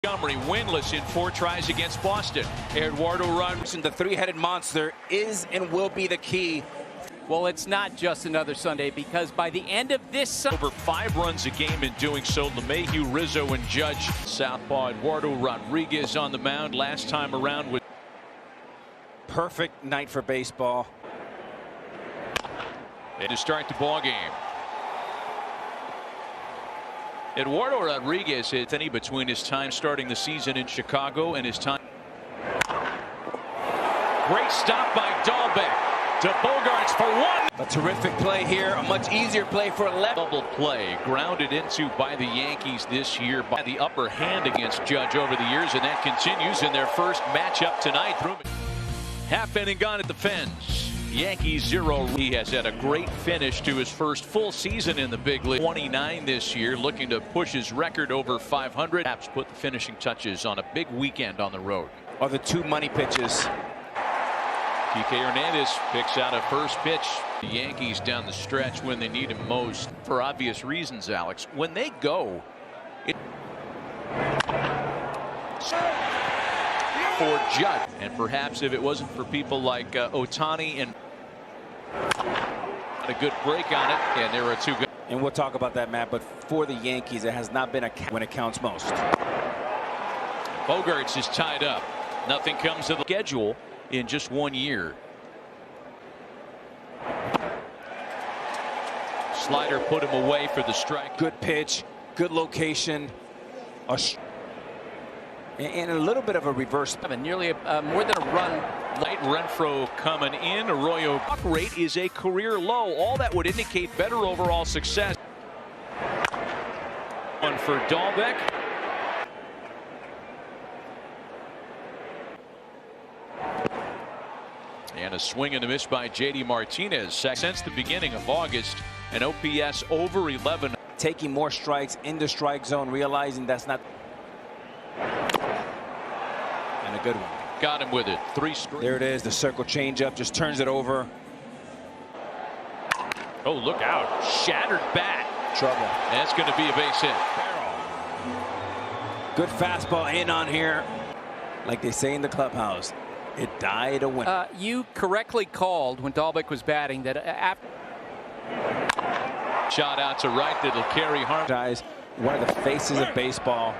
Montgomery winless in 4 tries against Boston. Eduardo runs. The three-headed monster is and will be the key. Well, it's not just another Sunday, because by the end of this Sunday, over 5 runs a game in doing so. LeMahieu, Rizzo, and Judge. Southpaw Eduardo Rodriguez on the mound last time around with perfect night for baseball. And to start the ball game. Eduardo Rodriguez hit any between his time starting the season in Chicago and his time. Great stop by Dahlbeck to Bogarts for 1. A terrific play here, a much easier play for a left. Double play grounded into by the Yankees this year by the upper hand against Judge over the years, and that continues in their first matchup tonight. Half inning gone at the Fens. Yankees 0. He has had a great finish to his first full season in the big league. 29 this year, looking to push his record over 500. Perhaps put the finishing touches on a big weekend on the road. Are the 2 money pitches. Kike Hernandez picks out a first pitch. The Yankees down the stretch when they need him most, for obvious reasons, Alex. When they go, for Judge, and perhaps if it wasn't for people like Ohtani and a good break on it, and there are 2 good. And we'll talk about that, Matt, but for the Yankees, it has not been when it counts most. Bogarts is tied up. Nothing comes to the schedule in just 1 year. Slider put him away for the strike. Good pitch, good location, and a little bit of a reverse. nearly more than a run. Light Renfroe coming in. Arroyo walk rate is a career low. All that would indicate better overall success. One for Dahlbeck. And a swing and a miss by J.D. Martinez. Since the beginning of August, an OPS over 11. Taking more strikes in the strike zone, realizing that's not. And a good one. Got him with it. 3 straight. There it is. The circle changeup just turns it over. Oh, look out. Shattered bat. Trouble. That's going to be a base hit. Good fastball in on here. Like they say in the clubhouse, it died a win. You correctly called when Dahlbeck was batting that after. Shot out to right that'll carry harm. Guys, one of the faces of baseball.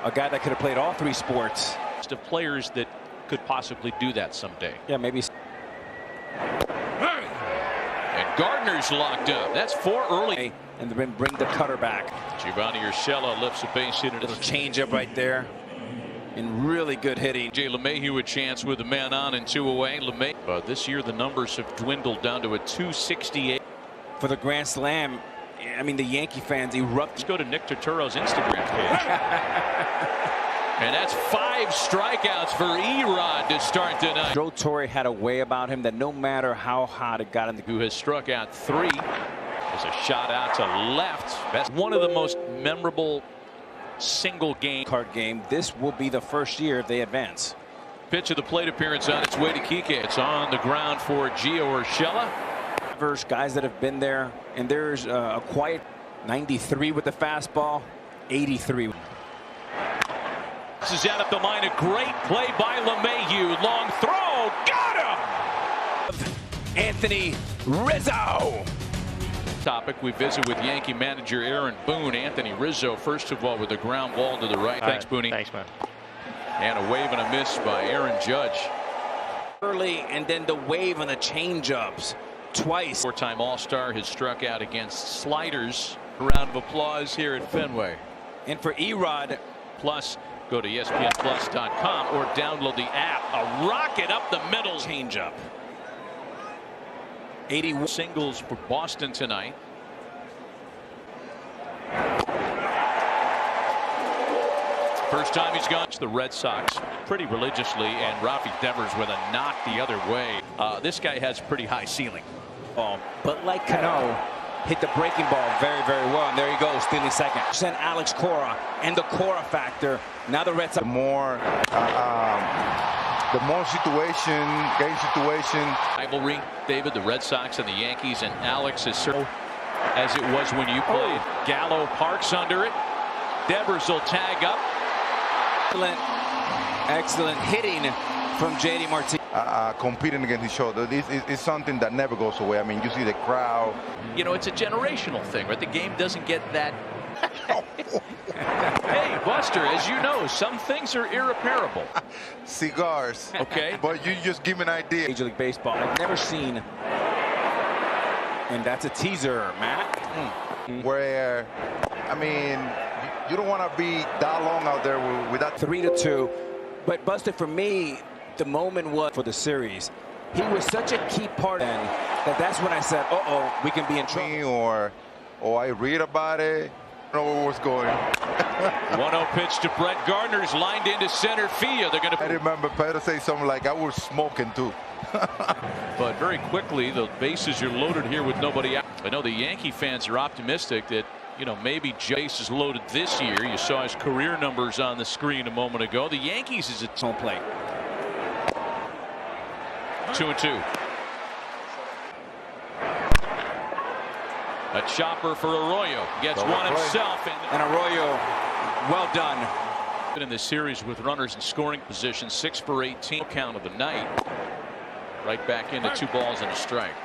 A guy that could have played all 3 sports. Of players that could possibly do that someday. Yeah, maybe. And Gardner's locked up. That's 4 early. And then bring the cutter back. Giovanni Urshela lifts a base hit. Little changeup right there. And really good hitting. Jay LeMahieu a chance with a man on and 2 away. LeMahieu. This year the numbers have dwindled down to a 268. For the Grand Slam, I mean, the Yankee fans erupt. Let's go to Nick Turturro's Instagram page. And that's 5 strikeouts for Erod to start tonight. Joe Torre had a way about him that no matter how hot it got in the. Who has struck out 3. There's a shot out to left. That's one of the most memorable single game card game. This will be the first year if they advance. Pitch of the plate appearance on its way to Kike. It's on the ground for Gio Urshela. Guys that have been there, and there's a quiet 93 with the fastball, 83. This is out of the line. A great play by LeMahieu. Long throw. Got him! Anthony Rizzo. Topic we visit with Yankee manager Aaron Boone. Anthony Rizzo, first of all, with a ground ball to the right. Thanks, Booney. Thanks, man. And a wave and a miss by Aaron Judge. Early, and then the wave on the changeups. Twice. 4-time All-Star has struck out against sliders. A round of applause here at Fenway. And for Erod. Plus, go to ESPNplus.com or download the app. A rocket up the middle. Changeup. 81 singles for Boston tonight. First time he's gone to the Red Sox pretty religiously, and Rafi Devers with a knock the other way. This guy has pretty high ceiling. But like Cano, hit the breaking ball very, very well. And there he goes, stealing second. Send Alex Cora and the Cora factor. Now the Red Sox. The more game situation. Rivalry, David, the Red Sox and the Yankees, and Alex is certain as it was when you played. Gallo parks under it. Devers will tag up. Excellent hitting from J.D. Martinez. Competing against each other. This is something that never goes away. I mean, you see the crowd. You know, it's a generational thing, right? The game doesn't get that. Hey, Buster, as you know, some things are irreparable. Cigars. Okay. But you just give me an idea. Major League Baseball. I've never seen. And that's a teaser, Matt. Where, I mean, you don't want to be that long out there without 3-2. But Buster, for me, the moment was for the series. He was such a key part then that's when I said, uh-oh, we can be in trouble. Or I read about it. I don't know what's going on. 1-0 pitch to Brett Gardner's lined into center field. They're going to. I remember Pedro say something like, I was smoking too. But very quickly, the bases are loaded here with nobody out. I know the Yankee fans are optimistic that, you know, maybe Jace is loaded this year. You saw his career numbers on the screen a moment ago. The Yankees is at home plate. 2-2. A chopper for Arroyo. Gets one himself. And Arroyo, well done. In this series with runners in scoring position, 6 for 18 count of the night. Right back into 2 balls and a strike.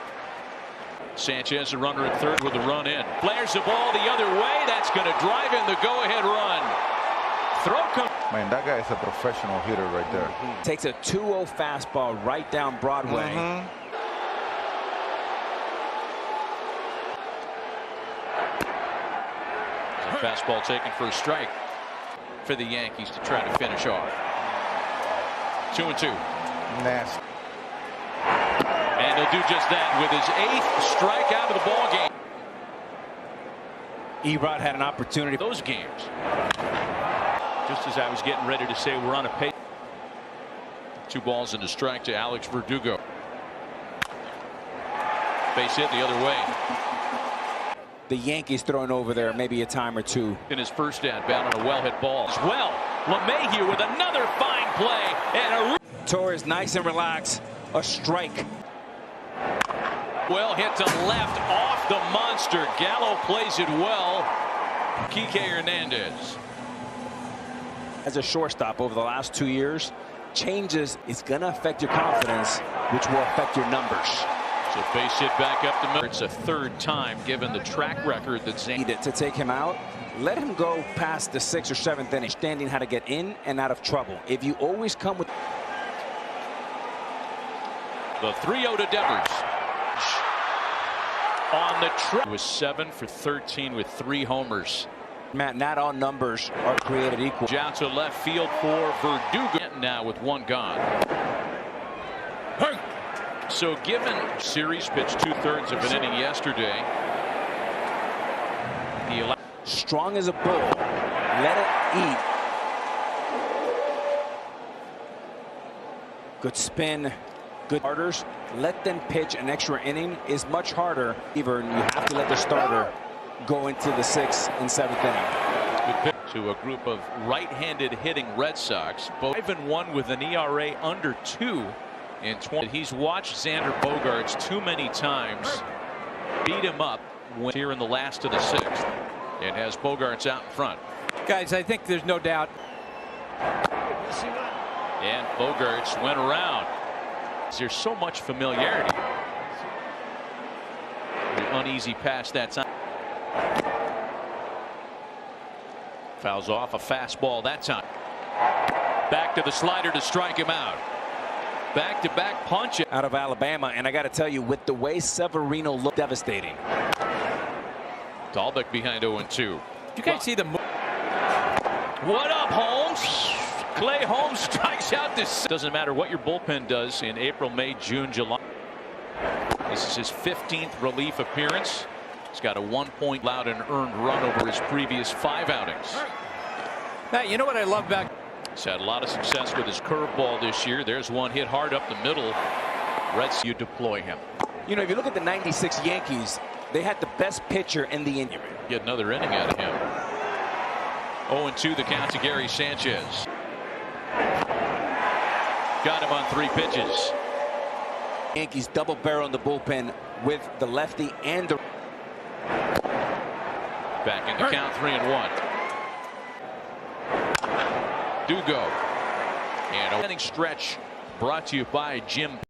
Sanchez, a runner at third with a run in. Flares the ball the other way. That's going to drive in the go-ahead run. Throw comes. Man, that guy is a professional hitter right there. Takes a 2-0 fastball right down Broadway. A fastball taken for a strike for the Yankees to try to finish off. 2-2. Nasty. And he'll do just that with his 8th strikeout of the ball game. Erod had an opportunity. Those games. Just as I was getting ready to say we're on a pace. 2 balls and a strike to Alex Verdugo. Base hit the other way. The Yankees throwing over there maybe a time or two. In his first at bat on a well-hit ball as well. LeMahieu with another fine play and a Torres nice and relaxed. A strike. well hit to left off the monster. Gallo plays it well. Kike Hernandez. As a shortstop over the last 2 years, changes is going to affect your confidence, which will affect your numbers. So base hit back up the middle. It's a 3rd time given the track record that Zane Needed to take him out. Let him go past the 6th or 7th inning, understanding how to get in and out of trouble. If you always come with the 3-0 to Devers. On the trip was 7 for 13 with 3 homers. Matt, not all numbers are created equal. Out to left field for Verdugo now with 1 gone. So given series pitched 2/3 of an inning yesterday. Strong as a bull. Let it eat. Good spin. Good starters. Let them pitch an extra inning is much harder. Even you have to let the starter go into the 6th and 7th inning. To a group of right-handed hitting Red Sox. Both 5-1 with an ERA under 2 in 20. He's watched Xander Bogaerts too many times beat him up here in the last of the 6th. It has Bogaerts out in front. Guys, I think there's no doubt. And Bogaerts went around. There's so much familiarity. The uneasy pass that time. Fouls off a fastball that time. Back to the slider to strike him out. Back-to-back punch Out of Alabama, and I got to tell you, with the way Severino looked, devastating. Dahlbeck behind 0-2. You guys see the. What up, Holmes? Clay Holmes strikes out this. Doesn't matter what your bullpen does in April, May, June, July. This is his 15th relief appearance. He's got a 1-point allowed and earned run over his previous 5 outings. Matt, you know what I love about. He's had a lot of success with his curveball this year. There's one hit hard up the middle. Reds, you deploy him. You know, if you look at the '96 Yankees, they had the best pitcher in the inning. Get another inning out of him. 0-2 the count to Gary Sanchez. Got him on 3 pitches. Yankees double barrel in the bullpen with the lefty and the. Back in the count, 3-1. do go. And a winning stretch brought to you by Jim.